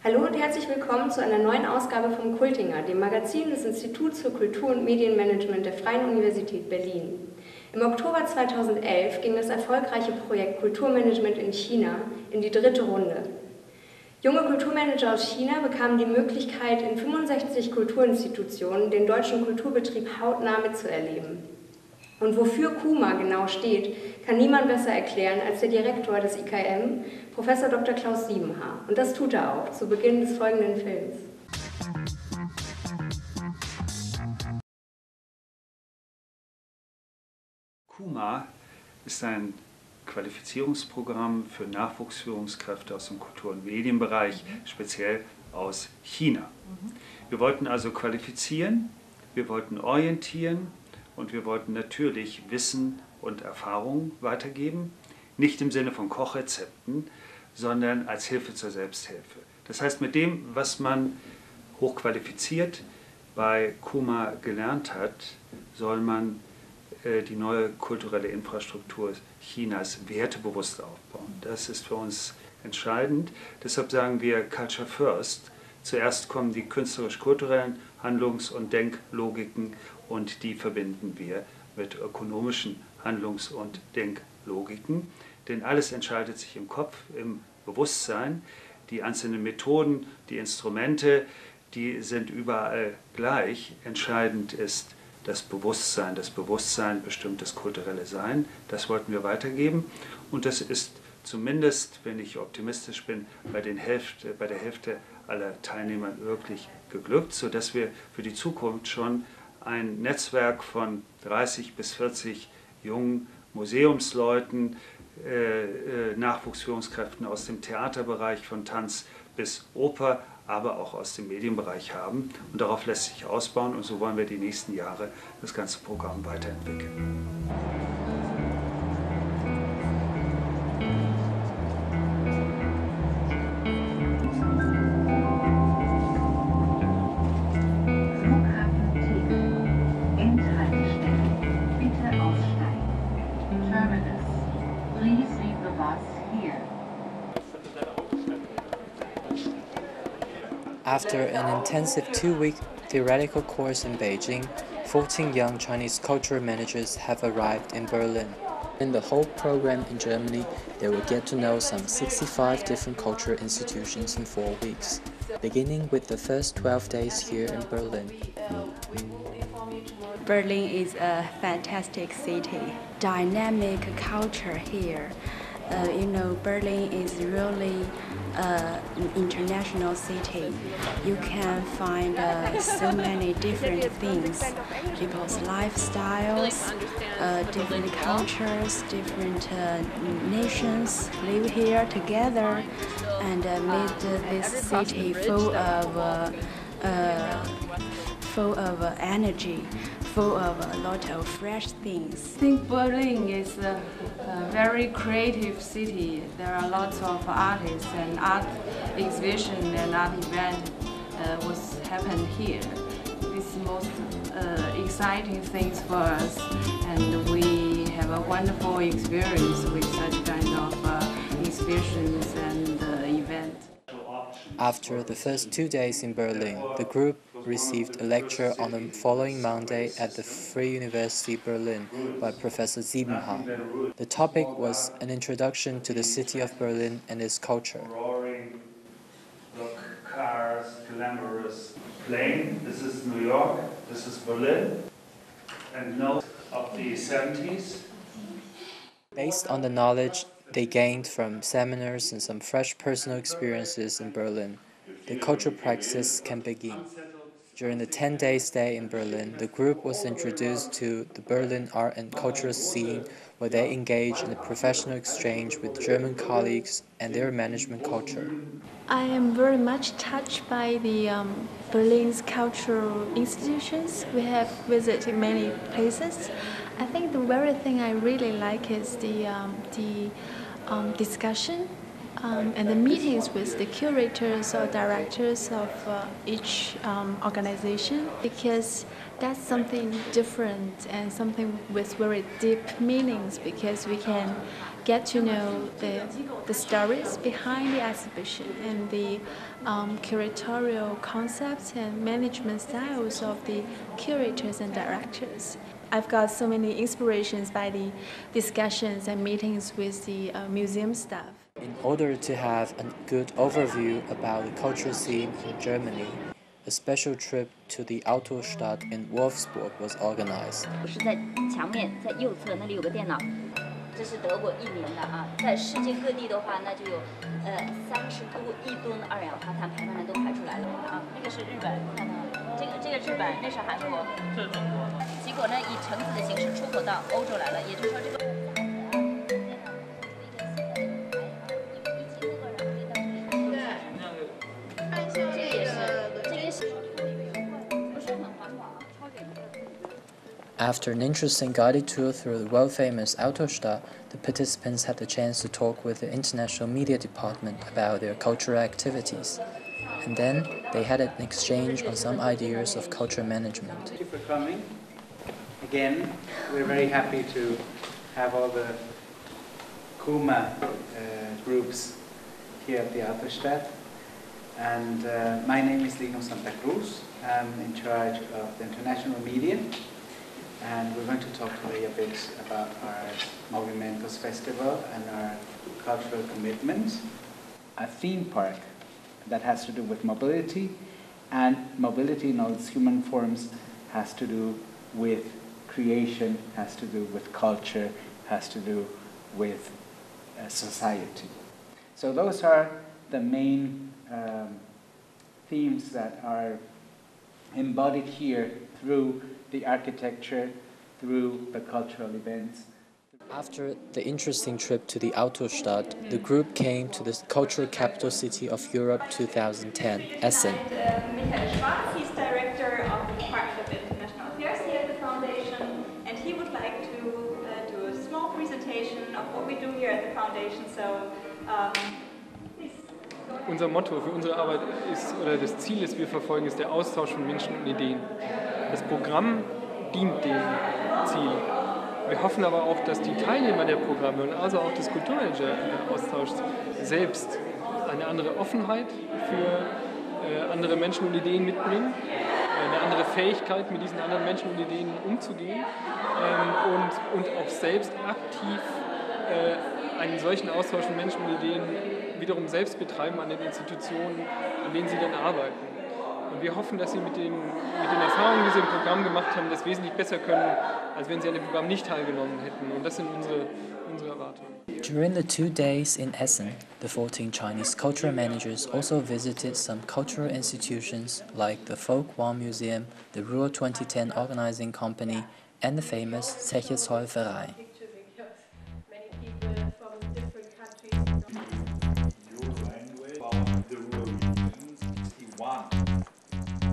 Hallo und herzlich willkommen zu einer neuen Ausgabe vom Kultinger, dem Magazin des Instituts für Kultur und Medienmanagement der Freien Universität Berlin. Im Oktober 2011 ging das erfolgreiche Projekt Kulturmanagement in China in die 3. Runde. Junge Kulturmanager aus China bekamen die Möglichkeit, in 65 Kulturinstitutionen den deutschen Kulturbetrieb hautnah mitzuerleben. Und wofür KUMA genau steht, kann niemand besser erklären als der Direktor des IKM, Prof. Dr. Klaus Siebenhaar. Und das tut er auch, zu Beginn des folgenden Films. KUMA ist ein Qualifizierungsprogramm für Nachwuchsführungskräfte aus dem Kultur- und Medienbereich, speziell aus China. Wir wollten also qualifizieren, wir wollten orientieren und wir wollten natürlich Wissen und Erfahrung weitergeben, nicht im Sinne von Kochrezepten, sondern als Hilfe zur Selbsthilfe. Das heißt, mit dem, was man hochqualifiziert bei KUMA gelernt hat, soll man die neue kulturelle Infrastruktur Chinas wertebewusst aufbauen. Das ist für uns entscheidend. Deshalb sagen wir Culture First. Zuerst kommen die künstlerisch-kulturellen Handlungs- und Denklogiken und die verbinden wir mit ökonomischen Handlungs- und Denklogiken. Denn alles entscheidet sich im Kopf, im Bewusstsein. Die einzelnen Methoden, die Instrumente, die sind überall gleich. Entscheidend ist das Bewusstsein. Das Bewusstsein bestimmt das kulturelle Sein. Das wollten wir weitergeben. Und das ist zumindest, wenn ich optimistisch bin, bei der Hälfte aller Teilnehmer wirklich geglückt, sodass wir für die Zukunft schon ein Netzwerk von 30 bis 40 jungen Museumsleuten, Nachwuchsführungskräften aus dem Theaterbereich, von Tanz bis Oper, aber auch aus dem Medienbereich haben. Und darauf lässt sich ausbauen und so wollen wir die nächsten Jahre das ganze Programm weiterentwickeln. After an intensive 2-week theoretical course in Beijing, 14 young Chinese cultural managers have arrived in Berlin. In the whole program in Germany, they will get to know some 65 different cultural institutions in 4 weeks, beginning with the first 12 days here in Berlin. Berlin is a fantastic city. Dynamic culture here. Berlin is really an international city. You can find so many different things, people's lifestyles, different cultures, different nations live here together and made this city full of energy, full of a lot of fresh things. I think Berlin is a very creative city. There are lots of artists and art exhibition and art event was happened here. This is most exciting things for us, and we have a wonderful experience with such kind of exhibitions and events. After the first 2 days in Berlin, the group received a lecture on the following Monday at the Free University Berlin by Professor Siebenhaar. The topic was an introduction to the city of Berlin and its culture. Roaring, look, cars, glamorous plane. This is New York, this is Berlin. And note of the 70s. Based on the knowledge they gained from seminars and some fresh personal experiences in Berlin, the cultural practice can begin. During the 10-day stay in Berlin, the group was introduced to the Berlin art and cultural scene, where they engage in a professional exchange with German colleagues and their management culture. I am very much touched by the Berlin's cultural institutions. We have visited many places. I think the very thing I really like is the discussion and the meetings with the curators or directors of each organization, because that's something different and something with very deep meanings, because we can get to know the stories behind the exhibition and the curatorial concepts and management styles of the curators and directors. I've got so many inspirations by the discussions and meetings with the museum staff. In order to have a good overview about the cultural scene in Germany, a special trip to the Autostadt in Wolfsburg was organized. 是在墙面在右侧那里有个电脑，这是德国1年的啊，在世界各地的话，那就有30多亿吨二氧化碳排放量都排出来了啊。那个是日本，看到这个日本，那是韩国，这是中国。结果呢，以橙子的形式出口到欧洲来了，也就是说这个。 After an interesting guided tour through the world-famous Autostadt, the participants had the chance to talk with the International Media Department about their cultural activities. And then they had an exchange on some ideas of cultural management. Thank you for coming. Again, we're very happy to have all the KUMA groups here at the Autostadt. And my name is Lino Santa Cruz. I'm in charge of the international media. And we're going to talk today a bit about our Movimentos Festival and our cultural commitments. A theme park that has to do with mobility, and mobility in all its human forms has to do with creation, has to do with culture, has to do with society. So those are the main themes that are embodied here through the architecture, through the cultural events. After the interesting trip to the Autostadt, the group came to the cultural capital city of Europe 2010, Essen. Michael Schwarz, he's director of the Department of International Affairs here at the foundation, and he would like to do a small presentation of what we do here at the foundation. So, please. Unser Motto für unsere Arbeit ist, oder das Ziel, das wir verfolgen, ist der Austausch von Menschen und Ideen. Das Programm dient dem Ziel. Wir hoffen aber auch, dass die Teilnehmer der Programme und also auch des Kulturmanager-Austauschs selbst eine andere Offenheit für andere Menschen und Ideen mitbringen, eine andere Fähigkeit, mit diesen anderen Menschen und Ideen umzugehen und auch selbst aktiv einen solchen Austausch von Menschen und Ideen wiederum selbst betreiben an den Institutionen, an denen sie dann arbeiten. Und wir hoffen, dass sie mit den Erfahrungen, die sie im Programm gemacht haben, das wesentlich besser können, als wenn sie an dem Programm nicht teilgenommen hätten. Und das sind unsere Erwartungen. During the 2 days in Essen, the 14 Chinese cultural managers also visited some cultural institutions like the Folk One Museum, the Ruhr 2010 Organizing Company, and the famous Verein.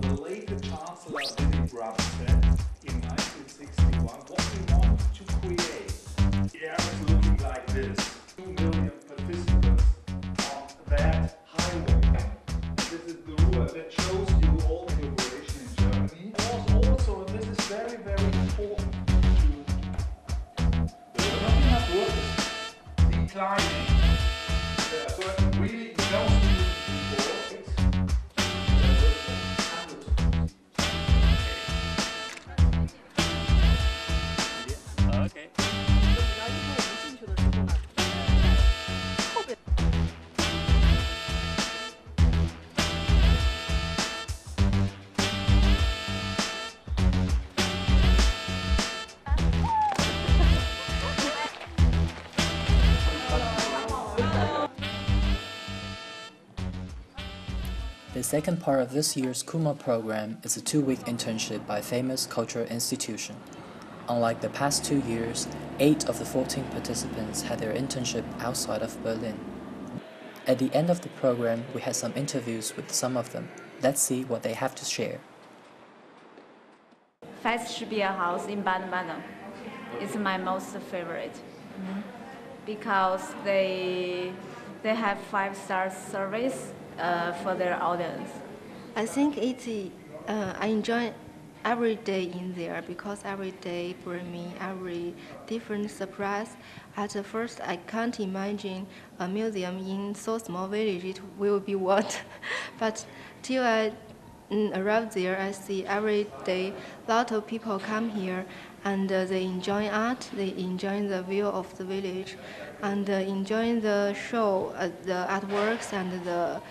The later Chancellor Willy Brandt said in 1961, what we want to create, the area is looking like this. 2 million participants on that highway. This is the Ruhr that shows you all the operation in Germany. Also, and this is very, very important, there's not enough workers declining. So really, you don't need people. The second part of this year's KUMA program is a 2-week internship by a famous cultural institution. Unlike the past 2 years, 8 of the 14 participants had their internship outside of Berlin. At the end of the program, we had some interviews with some of them. Let's see what they have to share. Festspielhaus in Baden-Baden is my most favorite because they they have 5-star service for their audience. I think I enjoy every day in there because every day bring me every different surprise. At first, I can't imagine a museum in so small village it will be what, but till I arrived there, I see every day a lot of people come here and they enjoy art, they enjoy the view of the village, and enjoy the show, the artworks and the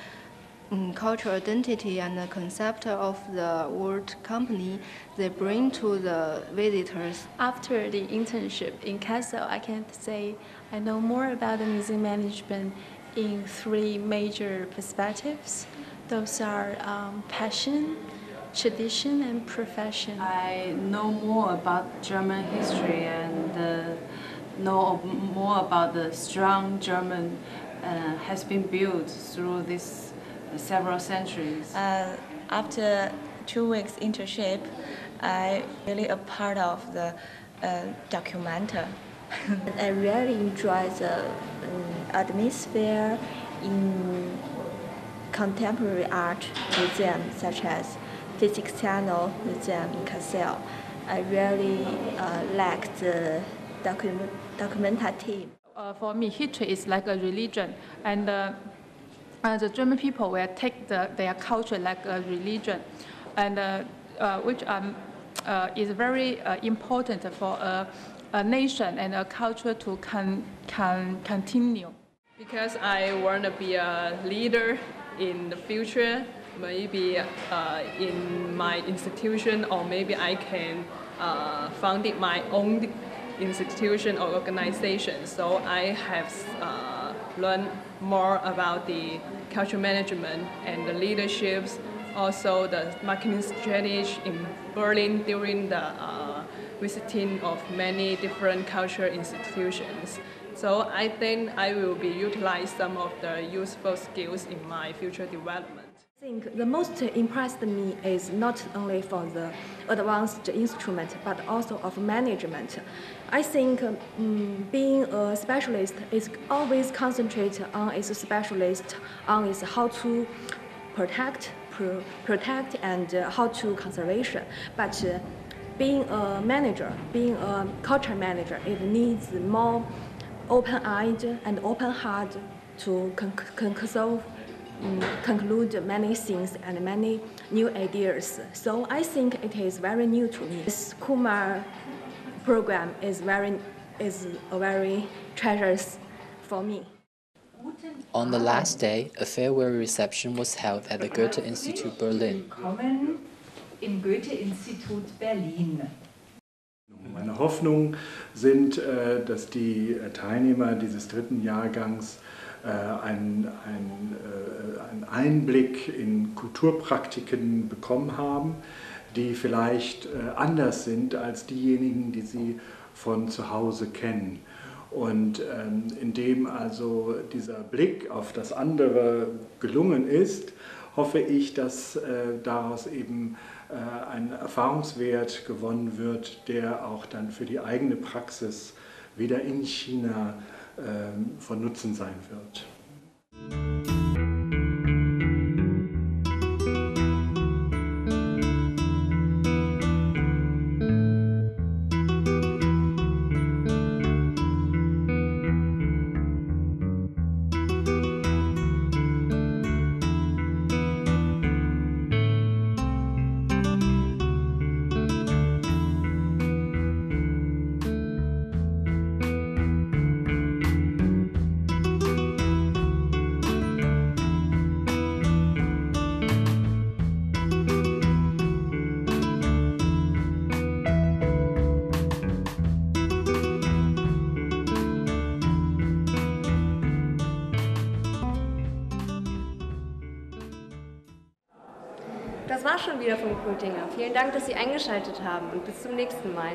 cultural identity and the concept of the world company they bring to the visitors. After the internship in Kassel, I can say I know more about the museum management in 3 major perspectives. Those are passion, tradition, and profession. I know more about German history and know more about the strong German has been built through this several centuries. After 2 weeks internship, I really a part of the documentary. I really enjoy the atmosphere in contemporary art museums such as Physics Channel Museum in Kassel. I really like the documentary team. For me, history is like a religion, and the German people will take their culture like a religion, and which is very important for a nation and a culture to continue. Because I want to be a leader in the future, maybe in my institution, or maybe I can found my own institution or organization. So I have learned more about the cultural management and the leaderships, also the marketing strategy in Berlin during the visiting of many different cultural institutions. So I think I will be utilize some of the useful skills in my future development. I think the most impressed me is not only for the advanced instrument, but also of management. I think being a specialist is always concentrate on its specialist, on its how to protect and how to conservation. But being a manager, being a culture manager, it needs more open-eyed and open-heart to conclude many things and many new ideas. So I think it is very new to me. This Kumar program is a very treasures for me. On the last day, a farewell reception was held at the Goethe Institut Berlin. Willkommen im Goethe-Institut Berlin. Meine Hoffnungen sind, dass die Teilnehmer dieses 3. Jahrgangs einen Einblick in Kulturpraktiken bekommen haben, die vielleicht anders sind als diejenigen, die sie von zu Hause kennen. Und indem also dieser Blick auf das andere gelungen ist, hoffe ich, dass daraus eben ein Erfahrungswert gewonnen wird, der auch dann für die eigene Praxis wieder in China von Nutzen sein wird. Das war schon wieder vom Kultinger. Vielen Dank, dass Sie eingeschaltet haben und bis zum nächsten Mal.